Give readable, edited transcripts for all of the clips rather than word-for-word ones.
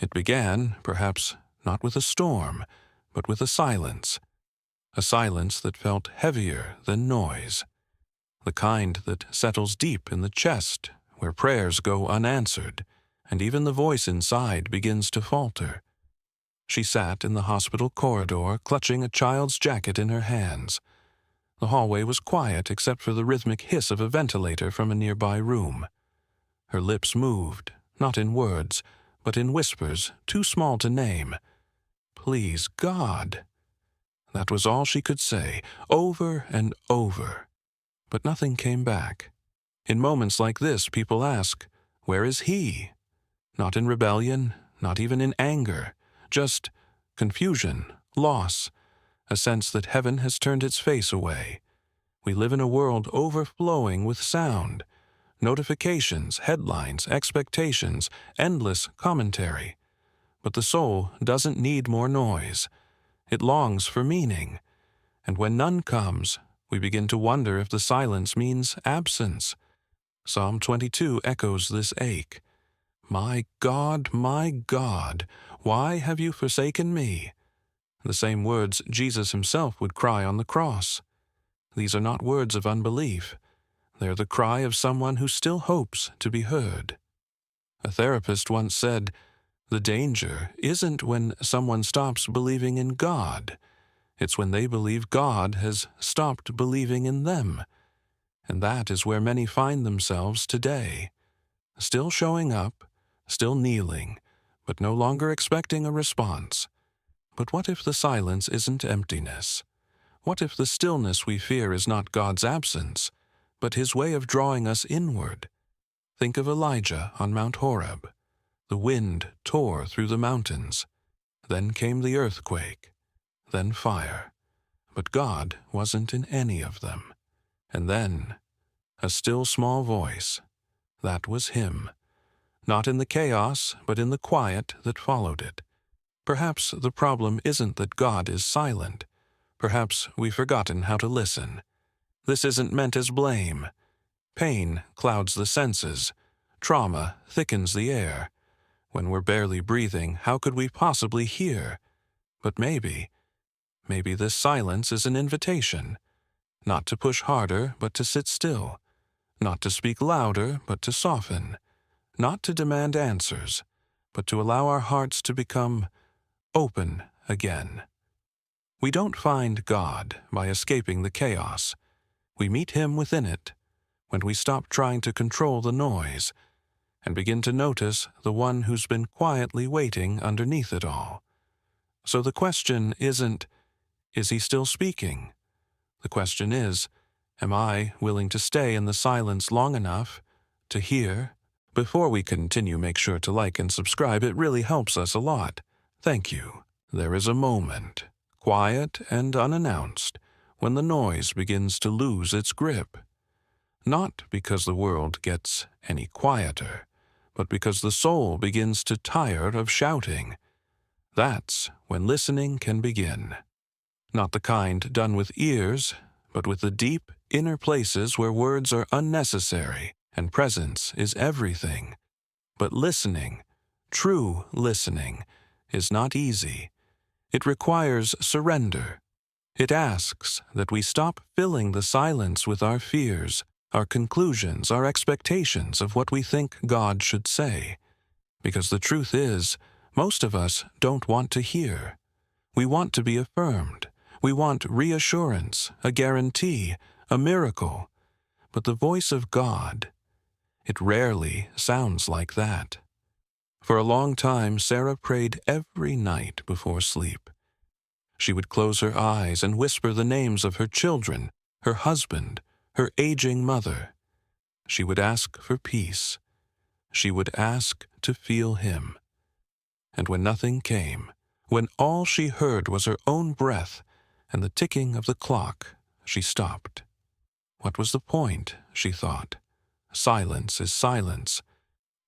It began, perhaps, not with a storm, but with a silence that felt heavier than noise, the kind that settles deep in the chest where prayers go unanswered, and even the voice inside begins to falter. She sat in the hospital corridor, clutching a child's jacket in her hands. The hallway was quiet except for the rhythmic hiss of a ventilator from a nearby room. Her lips moved, not in words, but in whispers too small to name. "Please, God." That was all she could say, over and over. But nothing came back. In moments like this, people ask, where is He? Not in rebellion, not even in anger, just confusion, loss, a sense that heaven has turned its face away. We live in a world overflowing with sound, notifications, headlines, expectations, endless commentary. But the soul doesn't need more noise. It longs for meaning. And when none comes, we begin to wonder if the silence means absence. Psalm 22 echoes this ache. My God, why have you forsaken me?" The same words Jesus himself would cry on the cross. These are not words of unbelief. They're the cry of someone who still hopes to be heard. A therapist once said, "The danger isn't when someone stops believing in God. It's when they believe God has stopped believing in them." And that is where many find themselves today. Still showing up, still kneeling, but no longer expecting a response. But what if the silence isn't emptiness? What if the stillness we fear is not God's absence, but His way of drawing us inward? Think of Elijah on Mount Horeb. The wind tore through the mountains. Then came the earthquake. Then fire. But God wasn't in any of them. And then, a still small voice. That was Him. Not in the chaos, but in the quiet that followed it. Perhaps the problem isn't that God is silent. Perhaps we've forgotten how to listen. This isn't meant as blame. Pain clouds the senses. Trauma thickens the air. When we're barely breathing, how could we possibly hear? But maybe this silence is an invitation. Not to push harder, but to sit still. Not to speak louder, but to soften. Not to demand answers, but to allow our hearts to become open again. We don't find God by escaping the chaos. We meet Him within it, when we stop trying to control the noise and begin to notice the one who's been quietly waiting underneath it all. So the question isn't, is He still speaking? The question is, am I willing to stay in the silence long enough to hear? Before we continue, make sure to like and subscribe. It really helps us a lot. Thank you. There is a moment, quiet and unannounced, when the noise begins to lose its grip. Not because the world gets any quieter, but because the soul begins to tire of shouting. That's when listening can begin. Not the kind done with ears, but with the deep inner places where words are unnecessary and presence is everything. But listening, true listening, is not easy. It requires surrender. It asks that we stop filling the silence with our fears, our conclusions, our expectations of what we think God should say. Because the truth is, most of us don't want to hear. We want to be affirmed. We want reassurance, a guarantee, a miracle. But the voice of God, it rarely sounds like that. For a long time, Sarah prayed every night before sleep. She would close her eyes and whisper the names of her children, her husband, her aging mother. She would ask for peace. She would ask to feel Him. And when nothing came, when all she heard was her own breath and the ticking of the clock, she stopped. What was the point, she thought? Silence is silence.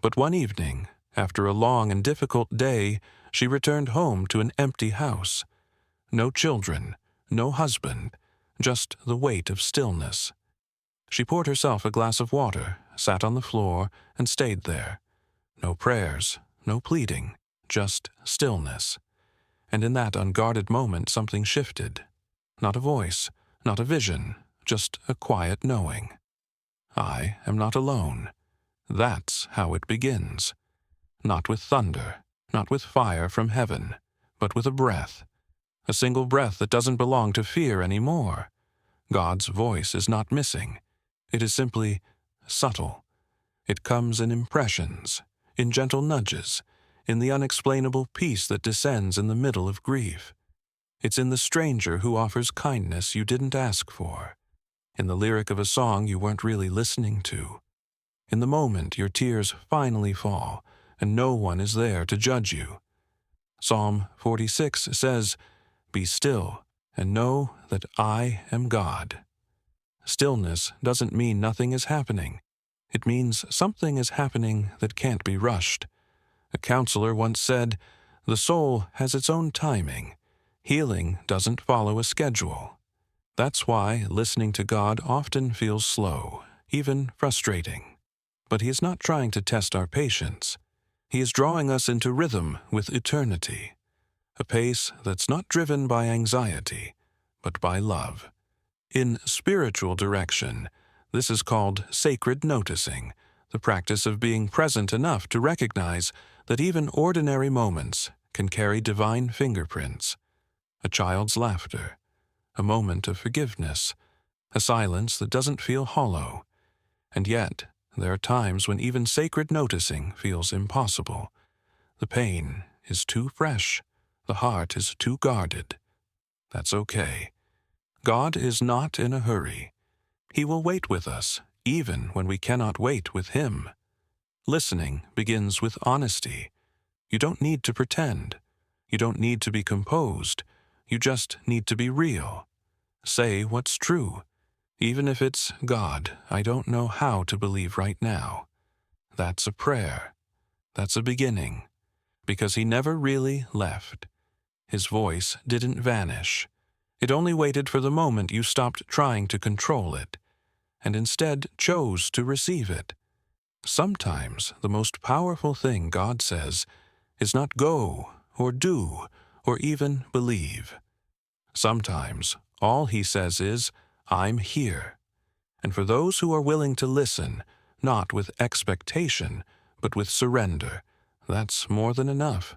But one evening, after a long and difficult day, she returned home to an empty house. No children, no husband, just the weight of stillness. She poured herself a glass of water, sat on the floor, and stayed there. No prayers, no pleading, just stillness. And in that unguarded moment something shifted. Not a voice, not a vision, just a quiet knowing. I am not alone. That's how it begins. Not with thunder, not with fire from heaven, but with a breath. A single breath that doesn't belong to fear anymore. God's voice is not missing. It is simply subtle. It comes in impressions, in gentle nudges, in the unexplainable peace that descends in the middle of grief. It's in the stranger who offers kindness you didn't ask for, in the lyric of a song you weren't really listening to, in the moment your tears finally fall and no one is there to judge you. Psalm 46 says, "Be still and know that I am God." Stillness doesn't mean nothing is happening. It means something is happening that can't be rushed. A counselor once said, "The soul has its own timing. Healing doesn't follow a schedule." That's why listening to God often feels slow, even frustrating. But He is not trying to test our patience. He is drawing us into rhythm with eternity, a pace that's not driven by anxiety, but by love. In spiritual direction, this is called sacred noticing, the practice of being present enough to recognize that even ordinary moments can carry divine fingerprints. A child's laughter, a moment of forgiveness, a silence that doesn't feel hollow. And yet, there are times when even sacred noticing feels impossible. The pain is too fresh, the heart is too guarded. That's okay. God is not in a hurry. He will wait with us, even when we cannot wait with Him. Listening begins with honesty. You don't need to pretend. You don't need to be composed. You just need to be real. Say what's true. Even if it's, "God, I don't know how to believe right now." That's a prayer. That's a beginning. Because He never really left. His voice didn't vanish. It only waited for the moment you stopped trying to control it, and instead chose to receive it. Sometimes the most powerful thing God says is not go, or do, or even believe. Sometimes all He says is, "I'm here." And for those who are willing to listen, not with expectation, but with surrender, that's more than enough.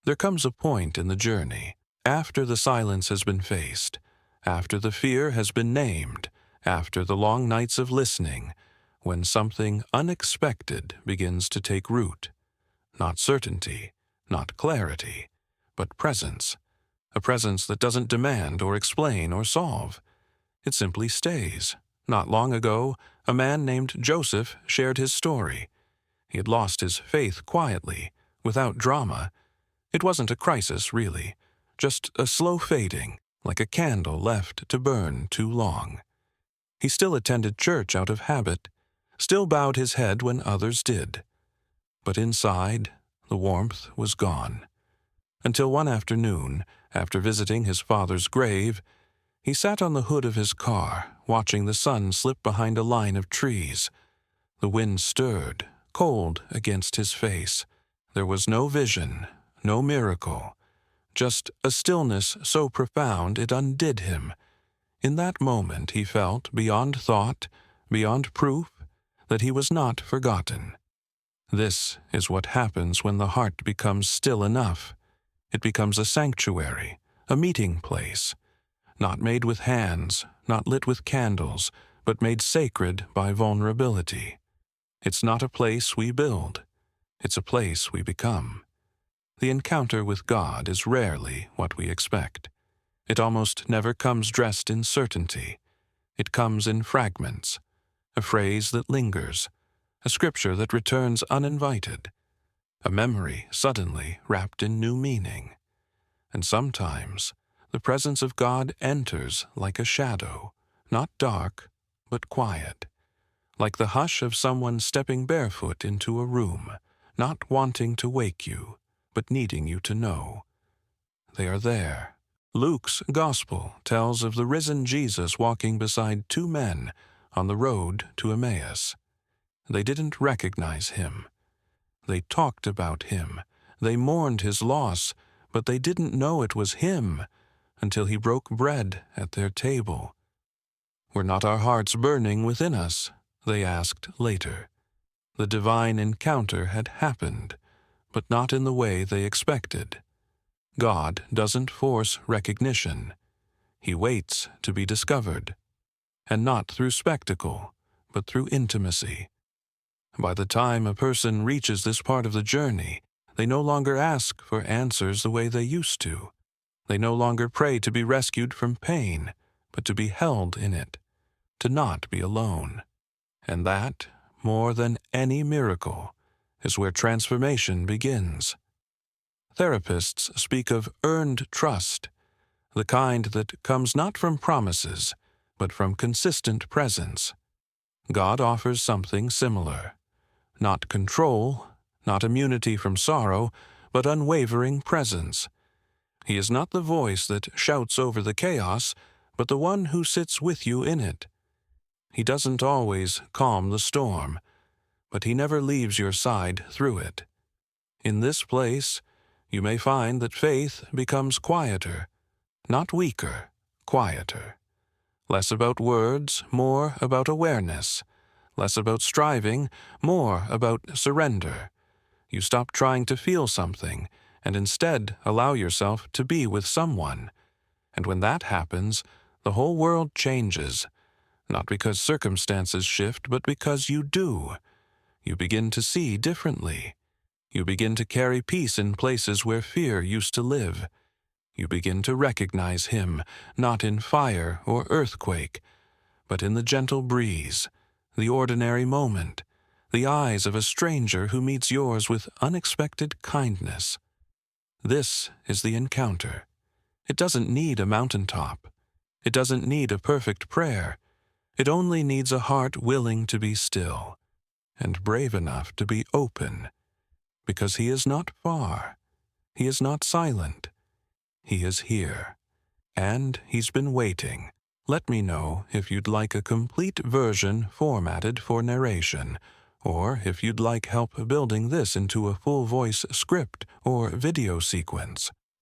There comes a point in the journey, after the silence has been faced, after the fear has been named, after the long nights of listening, when something unexpected begins to take root. Not certainty, not clarity, but presence. A presence that doesn't demand or explain or solve. It simply stays. Not long ago, a man named Joseph shared his story. He had lost his faith quietly, without drama. It wasn't a crisis, really, just a slow fading, like a candle left to burn too long. He still attended church out of habit, still bowed his head when others did. But inside, the warmth was gone. Until one afternoon, after visiting his father's grave, he sat on the hood of his car, watching the sun slip behind a line of trees. The wind stirred, cold against his face. There was no vision, no miracle, just a stillness so profound it undid him. In that moment he felt, beyond thought, beyond proof, that he was not forgotten. This is what happens when the heart becomes still enough. It becomes a sanctuary, a meeting place, not made with hands, not lit with candles, but made sacred by vulnerability. It's not a place we build. It's a place we become. The encounter with God is rarely what we expect. It almost never comes dressed in certainty. It comes in fragments, a phrase that lingers, a scripture that returns uninvited, a memory suddenly wrapped in new meaning. And sometimes the presence of God enters like a shadow, not dark, but quiet, like the hush of someone stepping barefoot into a room, not wanting to wake you, but needing you to know. They are there. Luke's Gospel tells of the risen Jesus walking beside two men on the road to Emmaus. They didn't recognize Him. They talked about Him. They mourned his loss, but they didn't know it was him until he broke bread at their table. Were not our hearts burning within us? They asked later. The divine encounter had happened, but not in the way they expected. God doesn't force recognition. He waits to be discovered, and not through spectacle, but through intimacy. By the time a person reaches this part of the journey, they no longer ask for answers the way they used to. They no longer pray to be rescued from pain, but to be held in it, to not be alone. And that, more than any miracle, is where transformation begins. Therapists speak of earned trust, the kind that comes not from promises, but from consistent presence. God offers something similar. Not control, not immunity from sorrow, but unwavering presence. He is not the voice that shouts over the chaos, but the one who sits with you in it. He doesn't always calm the storm, but he never leaves your side through it. In this place, you may find that faith becomes quieter, not weaker, quieter. Less about words, more about awareness. Less about striving, more about surrender. You stop trying to feel something, and instead allow yourself to be with someone. And when that happens, the whole world changes, not because circumstances shift, but because you do. You begin to see differently. You begin to carry peace in places where fear used to live. You begin to recognize him, not in fire or earthquake, but in the gentle breeze, the ordinary moment, the eyes of a stranger who meets yours with unexpected kindness. This is the encounter. It doesn't need a mountaintop. It doesn't need a perfect prayer. It only needs a heart willing to be still and brave enough to be open, because he is not far. He is not silent. He is here, and he's been waiting. Let me know if you'd like a complete version formatted for narration, or if you'd like help building this into a full-voice script or video sequence.